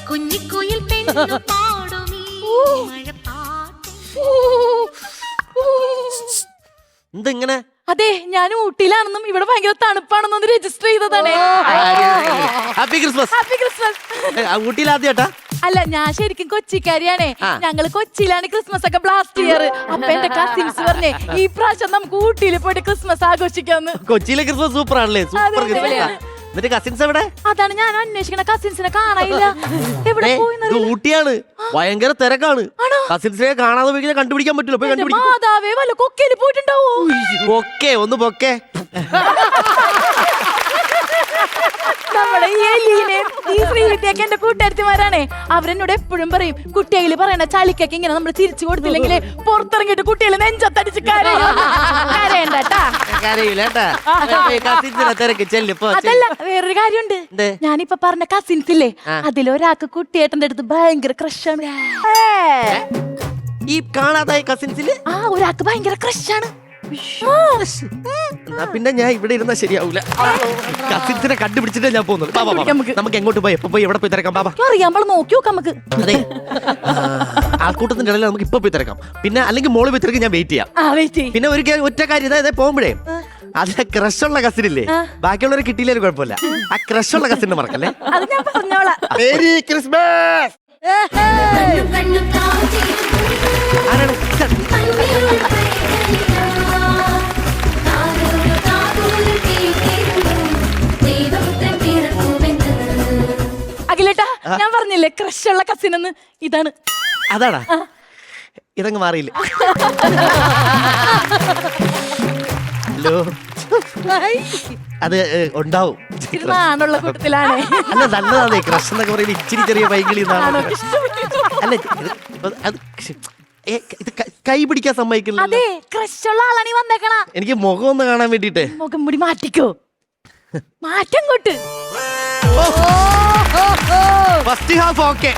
കുഞ്ഞിക്കുയിൽ പെണ്ണു പാടുമീ എന്തിങ്ങനെ? അതെ, ഞാൻ ഊട്ടിയിലാണെന്നും ഇവിടെ ഭയങ്കര തണുപ്പാണെന്നും രജിസ്റ്റർ ചെയ്തതാണ്. Happy Christmas. Happy Christmas. ഊട്ടിയിൽ ആദ്യമായിട്ടാ? അല്ല, ഞാൻ ശരിക്കും കൊച്ചിക്കാരിയാണേ. ഞങ്ങള് കൊച്ചിയിലാണ് ക്രിസ്മസ് ഒക്കെ ബ്ലാസ്റ്റ് ചെയ്യാറ്. അപ്പൊ എന്റെ കസിൻസ് പറഞ്ഞേ ഈ പ്രാവശ്യം നമുക്ക് ഊട്ടിയിൽ പോയിട്ട് ക്രിസ്മസ് ആഘോഷിക്കാന്ന്. കൊച്ചിയിലെ ക്രിസ്മസ് സൂപ്പർ ആണല്ലേ? Super Christmas. എന്നിട്ട് കസിൻസ് എവിടെ? അതാണ് ഞാൻ അന്വേഷിക്കണ. കസിൻസിനെ കാണാനില്ല. എവിടെ പോയി? ഊട്ടിയാണ്, ഭയങ്കര തിരക്കാണ്. കസിൻസിനെ കാണാതെ പോയി കണ്ടുപിടിക്കാൻ പറ്റില്ല. മാതാവേ, വല്ല കൊക്കയില് പോയിട്ടുണ്ടാവോ? പൊക്കെ ഒന്ന് പൊക്കെ. നമ്മുടെ ഈ എലീനേം ഈ ശ്രീവിദ്യയൊക്കെ എന്റെ കൂട്ടുകാരത്തിമാരാണേ. അവരെന്നോട് എപ്പോഴും പറയും, കുട്ടികള് പറയണ ചളിക്കൊക്കെ ഇങ്ങനെ നമ്മൾ തിരിച്ചു കൊടുത്തില്ലെങ്കിലേ പുറത്തിറങ്ങിയിട്ട് കുട്ടികള് നെഞ്ചത്തടിച്ച് കരയണ്ടട്ടാ. അതല്ല, വേറൊരു കാര്യമുണ്ട്. ഞാനിപ്പൊ പറഞ്ഞ കസിൻസ് ഇല്ലേ, അതിലൊരാൾക്ക് കുട്ടിയേട്ടന്റെ അടുത്ത് ഭയങ്കര ക്രഷാണ്. ഈ കാണാതായ കസിൻസില് ഒരാൾക്ക് ഭയങ്കര ക്രഷാണ്. പിന്നെ ഞാൻ ഇവിടെ ഇരുന്നാ ശരിയാവൂല. കസിൻസിനെ കണ്ടുപിടിച്ചിട്ടേ ഞാൻ പോകുന്നത്. നമുക്ക് എങ്ങോട്ട് പോയി എപ്പോ പോയി എവിടെ പോയി തിരക്കാം? ബാബാ അറിയാം, നോക്കി നോക്കാം നമുക്ക്. അതെ, ആൾക്കൂട്ടത്തിന്റെ ഇടയിൽ നമുക്ക് ഇപ്പൊ പോയി തിരക്കാം. പിന്നെ അല്ലെങ്കിൽ മോള് പോയി തിരക്ക്, ഞാൻ വെയിറ്റ് ചെയ്യാം. പിന്നെ ഒറ്റ കാര്യം, ഇതായത് പോകുമ്പോഴേ അതിലെ ക്രഷുള്ള കസിനില്ലേ, ബാക്കിയുള്ളവരെ കിട്ടിയില്ലേ കുഴപ്പമില്ല. ആ ക്രഷുള്ള കസിനെ മറക്കല്ലേ. അത് ഞാൻ പറഞ്ഞോളാം. Merry Christmas. ആരാണ്? അഖിലേട്ടാ, ഞാൻ പറഞ്ഞില്ലേ ക്രഷുള്ള കസിനെന്ന്, ഇതാണ്. അതാടാ, ഇതങ്ങ് മാറിയില്ല. ഹലോ, അത് ഉണ്ടാവും. ആണുള്ള കൂട്ടത്തിലാണ്. അല്ല, നല്ലതാണ് ക്രഷ് എന്നൊക്കെ പറയുന്നത്. ഇച്ചിരി ചെറിയ പൈകിളി. അല്ല, അത് ഇത് കൈ പിടിക്കാൻ സമ്മതിക്കില്ല. അതെ, ക്രഷുള്ള ആളാണ് ഈ വന്നേക്കണ. എനിക്ക് മുഖം ഒന്ന് കാണാൻ വേണ്ടിട്ട്. മുഖം മുടി മാറ്റിക്കോ, മാറ്റം കൊട്ട്. First half okay.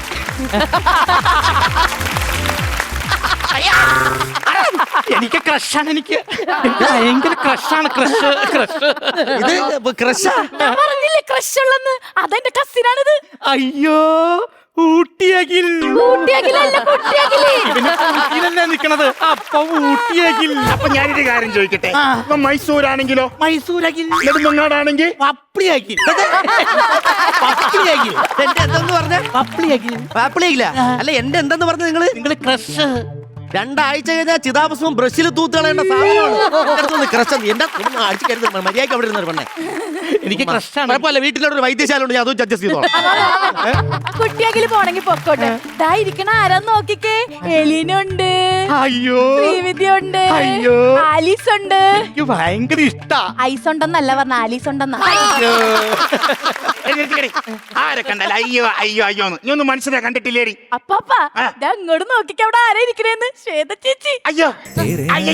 എനിക്ക് ക്രഷാണ്. എനിക്ക് ഭയങ്കര ക്രഷാണ്. ക്രഷ് ഇത് ക്രഷാ. പറഞ്ഞില്ലേ ക്രഷുള്ളന്ന്, അതെന്റെ കസിനാണിത്. അയ്യോ, ഊട്ടിയകിൽ. ഊട്ടിയിലല്ലേ നിക്കണത്? അപ്പൊ ഊട്ടിയകിൽ. അപ്പൊ ഞാനൊരു കാര്യം ചോദിക്കട്ടെ, ഇപ്പൊ മൈസൂരാണെങ്കിലോ? മൈസൂരകിൽ. നെടുമങ്ങാടാണെങ്കിൽ പപ്പിളിയകിൽ. എന്റെ എന്തെന്ന് പറഞ്ഞ? പാപ്പിളിയില്ല. അല്ല, എന്റെ എന്തെന്ന് പറഞ്ഞ നിങ്ങള് ക്രഷ്. 2 ആഴ്ച കഴിഞ്ഞാൽ ചിതാഭസ്മം ബ്രഷിൽ തൂത്തുകളേണ്ട സാധനമാണ് ക്രഷ്. എന്റെ അടിച്ചു കരുത് മര്യാദക്ക് അവിടെ ഇരുന്നൊരു പെണ്ണെ. എനിക്ക് ക്രഷാണ്. കുഴപ്പമില്ല, വീട്ടിലൊരു വൈദ്യശാല ഉണ്ട്, ഞാൻ അതും അഡ്ജസ്റ്റ് ചെയ്തോളാം. കുട്ടിയാക്കില് പോണെങ്കി പൊക്കോട്ടെ. ഇരിക്കണ ആരാന്ന് നോക്കിക്കേ. എലീനുണ്ട്, അയ്യോ ശ്രീവിദ്യ ഉണ്ട്, അയ്യോ ആലീസ് ഉണ്ട്. എനിക്ക് ഭയങ്കര ഇഷ്ടാ. ഐസ് ഉണ്ടെന്നല്ല പറഞ്ഞ, ആലീസ് ഉണ്ടെന്നാ. ആരെ കണ്ടല്ല അയ്യോ അയ്യോ അയ്യോന്ന് നീ ഒന്നും മനുഷ്യനെ കണ്ടിട്ടില്ലേടി? അപ്പാ അങ്ങോട്ട് നോക്കിക്ക, അവിടെ ആരാ ഇരിക്കണേന്ന്? ശ്വേത ചേച്ചി. അയ്യോ അയ്യോ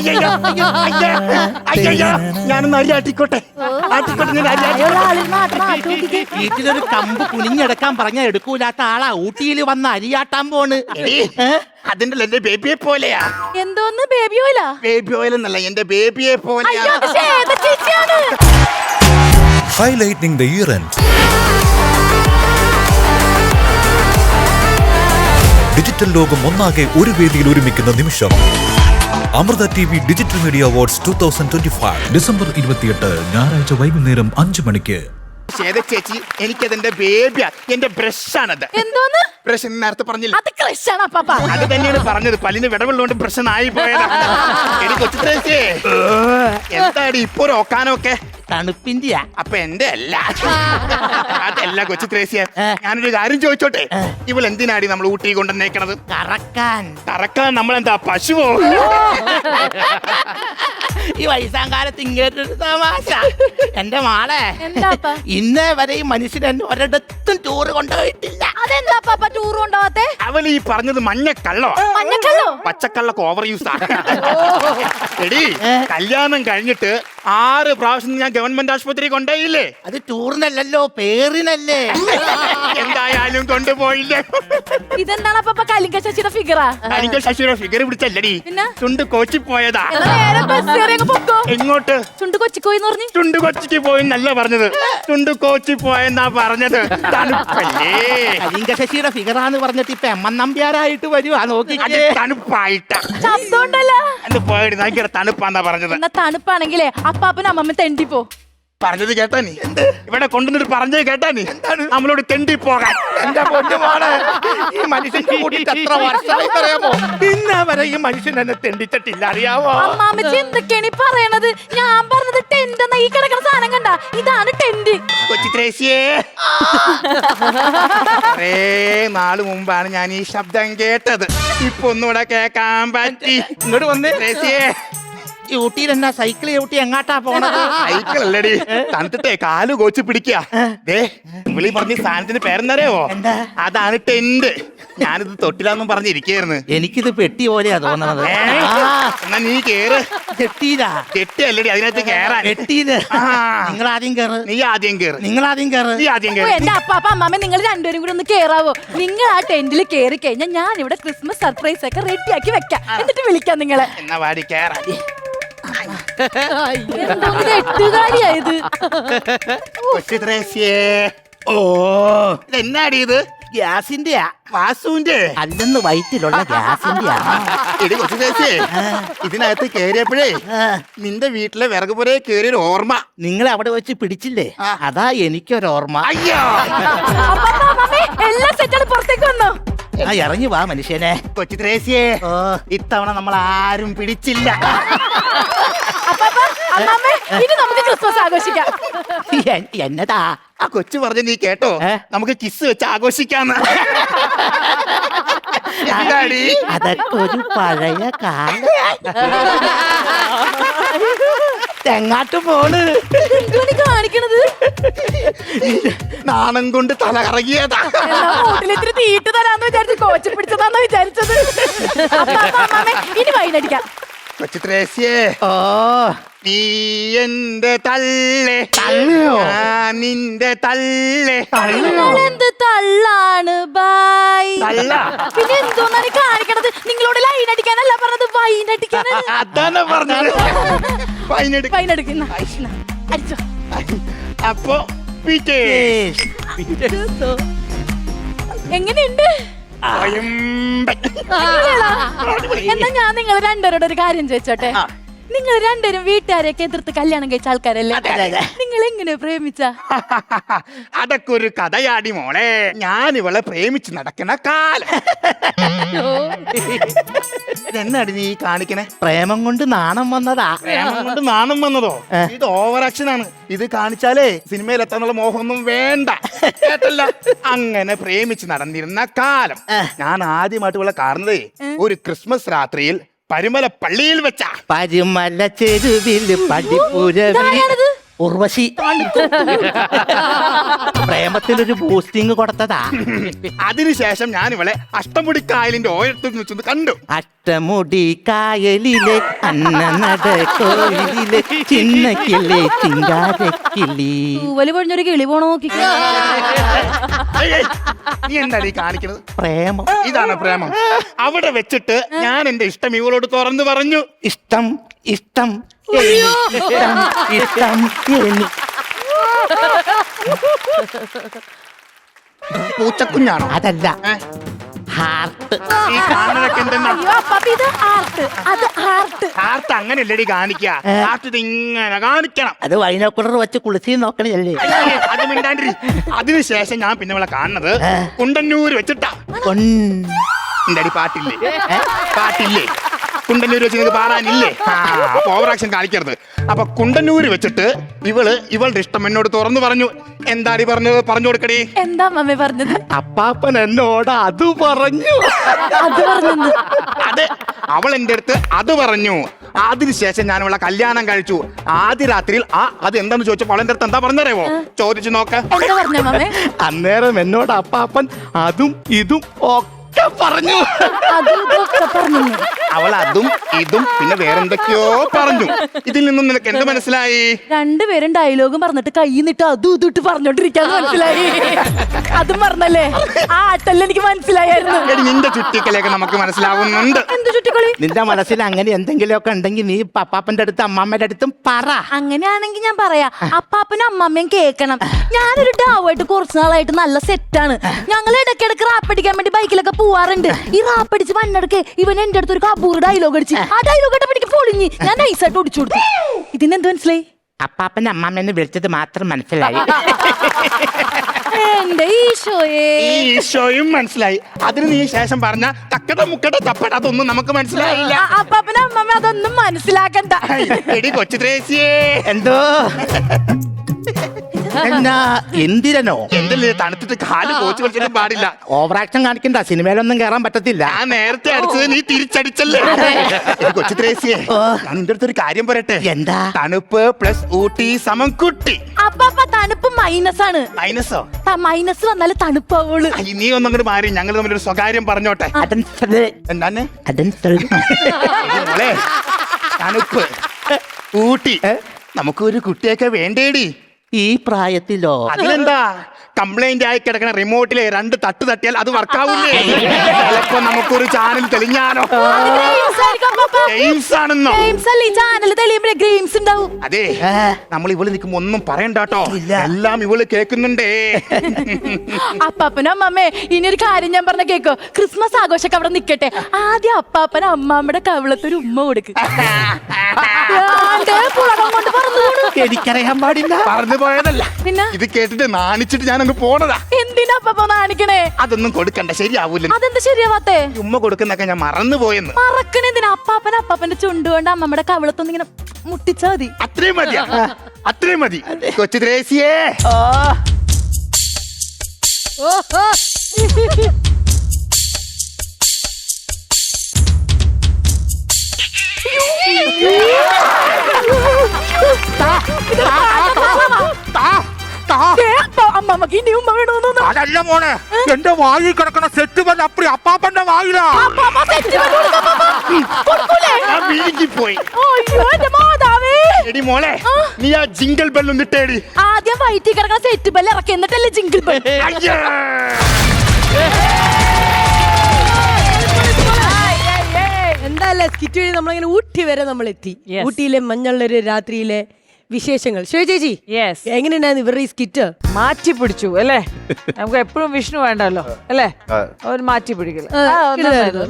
അയ്യോ, ഞാനൊന്ന് അരി ആട്ടിക്കോട്ടെ. വീട്ടിലൊരു കമ്പ് കുനിഞ്ഞെടുക്കാൻ പറഞ്ഞ എടുക്കൂലാത്ത ആളാ ഊട്ടിയിൽ വന്ന് അരിയാട്ടാൻ പോണ്. അതിന്റെ എന്റെ ബേബിയെ പോലെയാ. എന്തോന്ന് ബേബി ഓയിലാ? ബേബി ഓയിൽ എന്നല്ല, എന്റെ ബേബിയെ പോലെയാ. ശ്വേത ചേച്ചിയാണ്. Highlighting the year end. Digital ലോകം ഒന്നാകെ ഒരു വേദിയിൽ ഒരുമിക്കുന്ന നിമിഷം. Amrita TV digital media awards 2025 December 28 ഞായറാഴ്ച വൈകുന്നേരം 5 മണിക്ക്. ചേച്ചി, എനിക്കതെന്റെ ബേബിയാ, എന്റെ ബ്രഷാണത്. എന്തോന്ന് ബ്രഷ്? നേരത്തെ പറഞ്ഞില്ല, അത് ക്രഷാണ് അപ്പാ. അത് തന്നെയാണ് പറഞ്ഞത്. പല്ലിന് വിടവുള്ളതുകൊണ്ട് പ്രശ്നമായി പോയതാ. എനിക്ക് കൊച്ചു എന്താടി ഇപ്പൊ ഒരു ഓക്കാനൊക്കെ? തണുപ്പിന്റെയാ. അപ്പൊ എന്റെ അല്ല, അതല്ല കൊച്ചു ത്രേസ്യ. ഞാനൊരു കാര്യം ചോദിച്ചോട്ടെ, ഇവൾ എന്തിനാടി നമ്മൾ ഊട്ടി കൊണ്ടുവന്നേക്കണത്? കറക്കാൻ നമ്മളെന്താ പശുവോ? ഈ വയസ്സാങ്കാലത്ത് ഇങ്ങനൊരു തമാശ. എന്റെ മാളെ, ഇന്നേ വരെ ഈ മനുഷ്യൻ എന്നെ ഒരിടത്തും ടൂറ് കൊണ്ടുപോയിട്ടില്ല. അതെന്താ പാപ്പ ടൂർ കൊണ്ടുപോകാത്തെ? അവൾ ഈ പറഞ്ഞത് മഞ്ഞക്കള്ളോ? പച്ചക്കള്ളൊക്കെ ഓവർ യൂസ് ആ. എടി, കല്യാണം കഴിഞ്ഞിട്ട് 6 പ്രാവശ്യം ഞാൻ ഗവൺമെന്റ് ആശുപത്രി കൊണ്ടുപോയില്ലേ? അത് ടൂറിനല്ലല്ലോ, പേരിനല്ലേ. എന്തായാലും കൊണ്ടുപോയില്ലേ? ഇതെന്താണ് പാപ്പ കലിംഗ ശശിയുടെ ഫിഗറാ? കലിംഗ ശശിയുടെ ഫിഗർ പിടിച്ചല്ലടി, ചുണ്ട് കോച്ചി പോയതാ. അങ്ങ് പൊക്കോ. എങ്ങോട്ട്? ചുണ്ട് കൊച്ചിക്കോയിന്ന് പറഞ്ഞു. ചുണ്ടു കൊച്ചിക്ക് പോയെന്നല്ല പറഞ്ഞത്, ചുണ്ടു കോച്ചി പോയെന്നാ പറഞ്ഞത്. തണുപ്പല്ലേ? കലിംഗ ശശിയുടെ ഫിഗറാന്ന് പറഞ്ഞിട്ട് ഇപ്പൊ എമ്മൻ നമ്പ്യാരായിട്ട് വരുവാ. അത് നോക്കിക്കേ. തണുപ്പായിട്ടാ. ശബ്ദം ഉണ്ടല്ലോ. അത് പോയിട്ട് ഭയങ്കര തണുപ്പാന്നാ പറഞ്ഞത്. എന്നാ തണുപ്പാണെങ്കിലേ അപ്പാപ്പനും അമ്മമ്മ തെണ്ടി പോ. പറഞ്ഞത് കേട്ടാ നീ? ഇവിടെ കൊണ്ടുവന്നിട്ട് പറഞ്ഞത് കേട്ടാ നീ? നമ്മളോട് തെണ്ടി പോകാൻ. എന്റെ പൊന്നുമോളെ, ഈ മനുഷ്യന്റെ കൂട്ടിട്ട് എത്ര വർഷമായി അറിയാമോ? ഇന്നേ വരെ ഈ മനുഷ്യൻ എന്നെ തെണ്ടിച്ചിട്ടില്ല, അറിയാമോ? അമ്മാമ്മച്ചി എന്തൊക്കെയാണ് ഈ പറയണത്? ഞാൻ പറഞ്ഞത് ടെന്റ് എന്ന ഈ കിടക്കുന്ന സാധനം കണ്ട, ഇതാണ് ടെന്റ്. കൊച്ചി ത്രേസ്യേ, കുറേ നാള് മുമ്പാണ് ഞാൻ ഈ ശബ്ദം കേട്ടത്. ഇപ്പൊ ഒന്നുകൂടെ കേക്കാൻ പറ്റി. ഇങ്ങോട്ട് വന്നേ. ത്രേസ്യേ, ഈ ഊട്ടിയിൽ എന്നാ സൈക്കിൾ ചവിട്ടി എങ്ങാട്ടാ പോണത്? സൈക്കിൾ അല്ലടി, തണുത്തിട്ടേ കാല് കോച്ച് പിടിക്കാ. ദേ വിളി പറഞ്ഞ സാധനത്തിന് പേരെന്നറിയാവോ? എന്താ? അതാണ് ടെന്റ്. ഞാനിത് തൊട്ടിലാന്നും പറഞ്ഞിരിക്കായിരുന്നു. എനിക്കിത് പെട്ടി പോലെയാ തോന്നണത്. എന്നാ നീ കേറ്. പെട്ടിയിലാ? കെട്ടിയല്ലടി, അതിനകത്ത് കേറാൻ. പെട്ടിയില് ആ. നിങ്ങൾ ആദ്യം കേറ്. നീ ആദ്യം കേറ്. നിങ്ങൾ ആദ്യം കേറ്. നീ ആദ്യം ഓ, കേറ്. എന്റെ അപ്പാപ്പ അമ്മാമ്മ നിങ്ങൾ രണ്ടുപേരും കൂടി ഒന്ന് കേറാവോ? നിങ്ങൾ ആ ടെന്റിൽ കേറി കഴിഞ്ഞാൽ ഞാൻ ഇവിടെ ക്രിസ്മസ് സർപ്രൈസ് ഒക്കെ റെഡിയാക്കി വെക്കാം. എന്നിട്ട് വിളിക്കാം നിങ്ങളെ. എന്നാ വാടി കേറാ. എന്തോന്ന് എട്ടുകാരിയായത്. കൊച്ചി ത്രേസ്യേ. ഓ, ഇതെന്നാടി ഇത്? ഗ്യാസിന്റെയാ? വാസുവിന്റെ അല്ലെന്ന് വയറ്റിലുള്ള ഗ്യാസിന്റെയാ? എടി കൊച്ചി ത്രേസ്യേ, ഇതിനകത്ത് കേറിയപ്പോഴേ നിന്റെ വീട്ടിലെ വിറക് പുരയെ കേറിയൊരു ഓർമ്മ. നിങ്ങളെ അവിടെ വെച്ച് പിടിച്ചില്ലേ? അതാ എനിക്കൊരോർമ്മ. അയ്യോ, അപ്പാപ്പ അമ്മാമ്മേ എല്ലാം സെറ്റാണ്, പുറത്തേക്ക് വന്നോ. ആ ഇറങ്ങി വാ മനുഷ്യനെ. കൊച്ചി ത്രേസ്യേ, ഓ, ഇത്തവണ നമ്മൾ ആരും പിടിച്ചില്ല. അപ്പാപ്പ അമ്മാമ്മേ ഇനി നമുക്ക് ക്രിസ്മസ് ആഘോഷിക്കാം. എന്നതാ? ആ കൊച്ചു പറഞ്ഞ നീ കേട്ടോ? നമുക്ക് കിസ് വെച്ച് ആഘോഷിക്കാന്ന്. എന്താടി? അതൊക്കെ ഒരു പഴയ കാലം. എങ്ങാട്ട് പോണ്? എന്താണ് കാണിക്കണത്? നാണം കൊണ്ട് തല കറങ്ങിയതാ. ഹോട്ടലിത്തിരി തീട്ട് തരാന്ന് വിചാരിച്ചു കോച്ച് പിടിച്ചതാന്ന് വിചാരിച്ചത്. അപ്പാപ്പ അമ്മാമ്മേ ഇനി വൈനടിക്കാം. കൊച്ചി ത്രേസ്യേ, ഓ, നീ എന്റെ തള്ളേ. തള്ളയോ? ഞാൻ നിന്റെ തള്ളേ. എന്ത് തള്ളാണ് ബൈ. തള്ള. പിന്നെ എന്തോന്നാണ് ഈ കാണിക്കണത്? നിങ്ങളോട് ലൈൻ അടിക്കാനല്ല പറഞ്ഞത്, വൈൻ അടിക്കാനല്ല. അതാണ് പറഞ്ഞത്. വൈനെടുക്ക. വൈൻ അടിക്കുന്ന അടിച്ചോ. അപ്പൊ പിറ്റേ എങ്ങനെയുണ്ട്? എന്നാ ഞാൻ നിങ്ങൾ രണ്ടുപേരോട് ഒരു കാര്യം ചോദിച്ചോട്ടെ. നിങ്ങൾ രണ്ടുപേരും വീട്ടുകാരെയൊക്കെ എതിർത്ത് കല്യാണം കഴിച്ച ആൾക്കാരല്ലേ? നിങ്ങൾ എങ്ങനെ പ്രേമിച്ച? അതൊക്കെ ഒരു കഥയാടി മോളെ. ഞാൻ ഇവളെ പ്രേമിച്ച് നടക്കണ കാലം. ഇതെന്നാടി നീ കാണിക്കണേ? പ്രേമം കൊണ്ട് നാണം വന്നതാ. പ്രേമം കൊണ്ട് നാണം വന്നതോ? ഇത് ഓവർ ആക്ഷൻ ആണ്. ഇത് കാണിച്ചാലേ സിനിമയിൽ എത്താനുള്ള മോഹമൊന്നും വേണ്ട, കേട്ടല്ല. അങ്ങനെ പ്രേമിച്ച് നടന്നിരുന്ന കാലം. ഞാൻ ആദ്യമായിട്ട് ഇവളെ കാണുന്നതേ ഒരു ക്രിസ്മസ് രാത്രിയിൽ പരുമല പള്ളിയിൽ വെച്ചാ. പരിമല ചെരുവില് പടിപ്പുരവി ഉർവശി പ്രേമത്തിനൊരു ബൂസ്റ്റിംഗ് കൊടുത്തതാ. അതിനുശേഷം ഞാൻ ഇവളെ അഷ്ടമുടിക്കായലിന്റെ ഓരത്തിൽ വെച്ചൊന്ന് കണ്ടു. അഷ്ടമുടി കായലിലെ അന്നനടക്കോയിലെ ചിന്നക്കിളി ചിങ്കാരക്കിളി. തൂവല് പൊഴിഞ്ഞൊരു കിളി പോണ നോക്കി. ഏയ്, ഏയ്, നീ എന്താണ് ഈ കാണിക്കുന്നത്? പ്രേമം. ഇതാണ് പ്രേമം. അവിടെ വെച്ചിട്ട് ഞാൻ എന്റെ ഇഷ്ടം ഇവളോട് തുറന്നു പറഞ്ഞു. ഇഷ്ടം ഇഷ്ടം ഇഷ്ടം ഇഷ്ടം എനി. പൂച്ചക്കുഞ്ഞാണോ? അതല്ല, ഹാർട്ട്. ഈ കാണുന്നതൊക്കെ എന്തെന്നാ? അയ്യോ അപ്പാപ്പ ഇത് ആർട്ട്, അത് ആർട്ട്. ഹാർട്ട് അങ്ങനെ അല്ലടി കാണിക്ക. ഹാർട്ട് ഇത് ഇങ്ങനെ കാണിക്കണം. അത് വൈനോക്കുളർ വെച്ച് കുളിച്ച് നോക്കണല്ലേ? അത് മിണ്ടാണ്ടിരി. അതിനുശേഷം ഞാൻ പിന്നെ ഇവളെ കാണുന്നത് കുണ്ടന്നൂര് വെച്ചിട്ടാ. എന്റെ അടി പാട്ടില്ലേ? പാട്ടില്ലേ? കുണ്ടന്നൂര് വെച്ച് നിങ്ങൾക്ക് പാടാനില്ലേ? അപ്പൊ ഓവർ ആക്ഷൻ കാണിക്കരുത്. അപ്പൊ കുണ്ടന്നൂര് വെച്ചിട്ട് ഇവളുടെ ഇഷ്ടം എന്നോട് തുറന്നു പറഞ്ഞു. എന്താടി പറഞ്ഞത്? പറഞ്ഞു കൊടുക്കടി. എന്താ മമ്മി പറഞ്ഞത്? അപ്പാപ്പൻ എന്നോട് അത് പറഞ്ഞു. അത് പറഞ്ഞു. അതെ, അവൾ എന്റെ അടുത്ത് അത് പറഞ്ഞു. അതിനുശേഷം ഞാൻ അവളെ കല്യാണം കഴിച്ചു. ആദ്യ രാത്രിയിൽ അത് എന്താന്ന് ചോദിച്ചപ്പോൾ അവളെന്റെ അടുത്ത് എന്താ പറഞ്ഞറിയാമോ? ചോദിച്ചു നോക്ക. എന്താ പറഞ്ഞ മമ്മി? അന്നേരം എന്നോട് അപ്പാപ്പൻ അതും ഇതും ഒക്കെ ഒക്കെ പറഞ്ഞു. അതും ഇതൊക്കെ പറഞ്ഞു. അവൾ അതും ഇതും പിന്നെ വേറെന്തൊക്കെയോ പറഞ്ഞു. ഇതിൽ നിന്നും നിനക്ക് എന്ത് മനസ്സിലായി? രണ്ടുപേരും ഡയലോഗും പറഞ്ഞിട്ട് കൈ നിട്ട് അതും ഇതും ഇട്ട് പറഞ്ഞോണ്ടിരിക്കാന്ന് മനസ്സിലായി. അതും പറഞ്ഞല്ലേ, ആ ആട്ടല്ല എനിക്ക് മനസ്സിലായിരുന്നു. എടി, നിന്റെ ചുറ്റിക്കലേക്ക് നമുക്ക് മനസ്സിലാവുന്നുണ്ട്. എന്ത് ചുറ്റിക്കളി? നിന്റെ മനസ്സിൽ അങ്ങനെ എന്തെങ്കിലുമൊക്കെ ഉണ്ടെങ്കിൽ നീ പപ്പാപ്പന്റെ അടുത്ത് അമ്മാമ്മയുടെ അടുത്തും പറ. അങ്ങനെയാണെങ്കിൽ ഞാൻ പറയാ, അപ്പാപ്പനും അമ്മമ്മയും കേൾക്കണം. ഞാനൊരു ഡാവായിട്ട് കുറച്ചു നാളായിട്ട് നല്ല സെറ്റാണ്. ഞങ്ങൾ ഇടയ്ക്കിടയ്ക്ക് റാപ്പടിക്കാൻ വേണ്ടി ബൈക്കിലൊക്കെ പോവാറുണ്ട്. ഈ റാപ്പടിച്ച് വന്നിടക്ക് ഇവൻ എന്റെ അടുത്ത് ഒരു കപൂർ ഡയലോഗ് അടിച്ച്, ആ ഡയലോഗ് കേട്ടപ്പോ എനിക്ക് പൊളിഞ്ഞ്. ഞാൻ നൈസായിട്ട് ഒടിച്ചു കൊടുത്തു. ഇതിനെന്ത് മനസ്സിലായി? അപ്പാപ്പന്റെ അമ്മാമ്മേനെ വിളിച്ചത് മാത്രം മനസ്സിലായി. എന്റെ ഈശോയെ, ഈ ഈശോയും മനസ്സിലായി. അതിന് നീ ശേഷം പറഞ്ഞ തക്കട മുക്കട തപ്പട അതൊന്നും നമുക്ക് മനസ്സിലായില്ല. അപ്പാപ്പനും അമ്മമ്മ അതൊന്നും മനസ്സിലാക്കണ്ട. എടി കൊച്ചു ത്രേസ്യേ, എന്തോ എന്നാ എന്തിരനോ എന്തല്ലേ തണുത്തിട്ട് കാല് കോച്ച് കളിച്ചിട്ടും പാടില്ല. ഓവറാക്ഷൻ കാണിക്കണ്ട, സിനിമയിലൊന്നും കയറാൻ പറ്റത്തില്ല. ഞാൻ നേരത്തെ അടിച്ചത് നീ തിരിച്ചടിച്ചല്ലേ. എടി കൊച്ചു ത്രേസ്യേ, ഞാൻ നിന്റെ അടുത്തൊരു കാര്യം പറയട്ടെ. എന്താ? തണുപ്പ് പ്ലസ് ഊട്ടി സമം കുട്ടി. അപ്പാപ്പ തണുപ്പ് മൈനസ് ആണ്. മൈനസോ? മൈനസ് വന്നാല് തണുപ്പാവുള്ളൂ. നീ ഒന്നങ്ങോട്ട് മാറി, ഞങ്ങൾ തമ്മിലൊരു സ്വകാര്യം പറഞ്ഞോട്ടെ. എന്താണ്? മോളെ, തണുപ്പ് ഊട്ടി നമുക്കൊരു കുട്ടിയൊക്കെ വേണ്ടേടി. ഈ പ്രായത്തിലോ? അതിലെന്താ, കംപ്ലൈന്റ് ആയി കിടക്കണ റിമോട്ടിലെ 2 തട്ട് തട്ടിയാൽ അത് വർക്കാവൂലേ? ചിലപ്പോ നമുക്കൊരു ചാനൽ തെളിഞ്ഞാലോ? ഗെയിംസ് ആണെന്നോ? അതെ, നമ്മൾ ഇവള് നിൽക്കുമ്പോ ഒന്നും പറയണ്ടാട്ടോ, എല്ലാം ഇവള് കേൾക്കുന്നുണ്ടേ. അപ്പാപ്പനും അമ്മമ്മേ, ഇനി ഒരു കാര്യം ഞാൻ പറഞ്ഞ കേക്കോ. ക്രിസ്മസ് ആഘോഷമൊക്കെ അവിടെ നിക്കട്ടെ. ആദ്യം അപ്പാപ്പനും അമ്മാമ്മയുടെ കവിളത്തൊരു ഉമ്മ കൊടുക്ക്. എനിക്കറിയാൻ പാടില്ല. പറഞ്ഞു പോയതല്ല, പിന്നെ? ഇത് കേട്ടിട്ട് നാണിച്ചിട്ട് ഞാൻ അങ്ങ് പോണതാ. എന്തിനാ അപ്പാപ്പ നാണിക്കണേ? അതൊന്നും കൊടുക്കണ്ട, ശരിയാവൂല. അതെന്താ ശരിയാവാത്തേ? ഉമ്മ കൊടുക്കുന്നൊക്കെ ഞാൻ മറന്നു പോയെന്ന്. മറക്കണെന്തിനാ? അപ്പാപ്പന്റെ ചുണ്ടുകൊണ്ട് അമ്മമ്മയുടെ കവിളത്തൊന്നും ഇങ്ങനെ മുട്ടിച്ചാ മതി. അത്രയും മതിയാ? അത്രയും മതി. കൊച്ചു ത്രേസ്യേ, അമ്മമ്മക്ക് ഇനി ഉമ്മ വേണമെന്ന്. അതല്ല മോനെ, എന്റെ വായിൽ കിടക്കണ സെറ്റ് വല്ല അപ്പടി അപ്പാപ്പന്റെ വായിലാ. പോയി. എടി മോളെ, നീ ആ ജിംഗിൾ ബെൽ ഒന്നിട്ടേടി. ആദ്യം വയറ്റിൽ കിടക്കണ സെറ്റ് ബെൽ ഇറക്കി, എന്നിട്ടല്ലേ ജിംഗിൾ ബെൽ. എന്താല്ലേ സ്കിറ്റ് വഴി നമ്മളിങ്ങനെ ഊട്ടി വരെ നമ്മൾ എത്തി. ഊട്ടിയിലെ മഞ്ഞുള്ളൊരു രാത്രിയിലെ വിശേഷങ്ങൾ. ശിവ ചേച്ചി, എങ്ങനെയുണ്ടായിരുന്നു ഇവരുടെ ഈ സ്കിറ്റ്? മാറ്റി പിടിച്ചു അല്ലേ? നമുക്ക് എപ്പോഴും വിഷ്ണു വേണ്ടല്ലോ അല്ലേ? ഒരു മാറ്റി പിടിക്കല്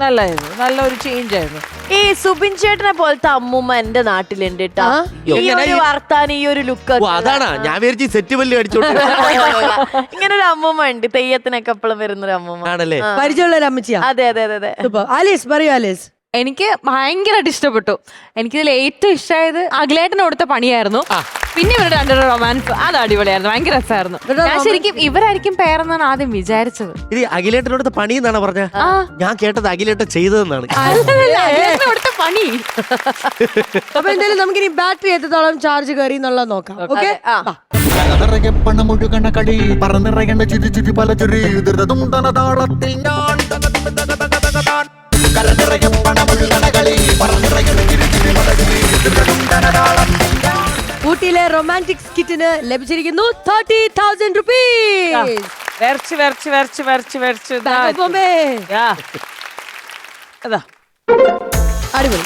നല്ലായിരുന്നു, നല്ലൊരു ചേഞ്ച് ആയിരുന്നു. ഈ സുബിൻ ചേട്ടനെ പോലത്തെ അമ്മൂമ്മ എന്റെ നാട്ടിലുണ്ട് കേട്ടോ. ഈ ഒരു വർത്താനം, ഈ ഒരു ലുക്ക്, അതാണ് ഞാൻ വിചാരിച്ചു സെറ്റ് വല്ലി അടിച്ചോട്ട്. ഇങ്ങനെ ഒരു അമ്മൂമ്മ ഉണ്ട്. തെയ്യത്തിനൊക്കെ എപ്പോഴും വരുന്നൊരു അമ്മൂമ്മ ആണല്ലേ? പരിചയമുള്ള ഒരു അമ്മച്ചിയാ? അതെ അതെ അതെ അതെ. ആലീസ് പറയൂ. ആലീസ്, എനിക്ക് ഭയങ്കരമായിട്ട് ഇഷ്ടപ്പെട്ടു. എനിക്കിതിൽ ഏറ്റവും ഇഷ്ടമായത് അഖിലേട്ടന് കൊടുത്ത പണിയായിരുന്നു. പിന്നെ ഇവരുടെ രണ്ടുപേരുടെ റൊമാൻസ്, അത് അടിപൊളിയായിരുന്നു, ഭയങ്കര രസമായിരുന്നു. ഞാൻ ശരിക്കും ഇവരായിരിക്കും പേരെന്നാണ് ആദ്യം വിചാരിച്ചത്. ഇത് അഖിലേട്ടനോട് പണി എന്നാണ് പറഞ്ഞ? ഞാൻ കേട്ടത് അഖിലേട്ടൻ ചെയ്തതെന്നാണ്. അഖിലേട്ടന് കൊടുത്ത പണി. അപ്പൊ എന്തായാലും നമുക്കിനി ബാറ്ററി എത്രത്തോളം ചാർജ് കയറി എന്നുള്ളത് നോക്കാം. ഓക്കെ, പണമൊഴുകണ കളി പറന്നിറങ്ങണ ചിരി ചിരി പല ചിരി ധൃതതുണ്ടന താളത്തിൽ ഞാൻ ഊട്ടിയിലെ റൊമാൻറ്റിക് സ്കിറ്റിന് ലഭിച്ചിരിക്കുന്നു 30,000 rupees. വരച്ച് വരച്ച് വരച്ച് വരച്ച് വരച്ച് അതാ അടിപൊളി.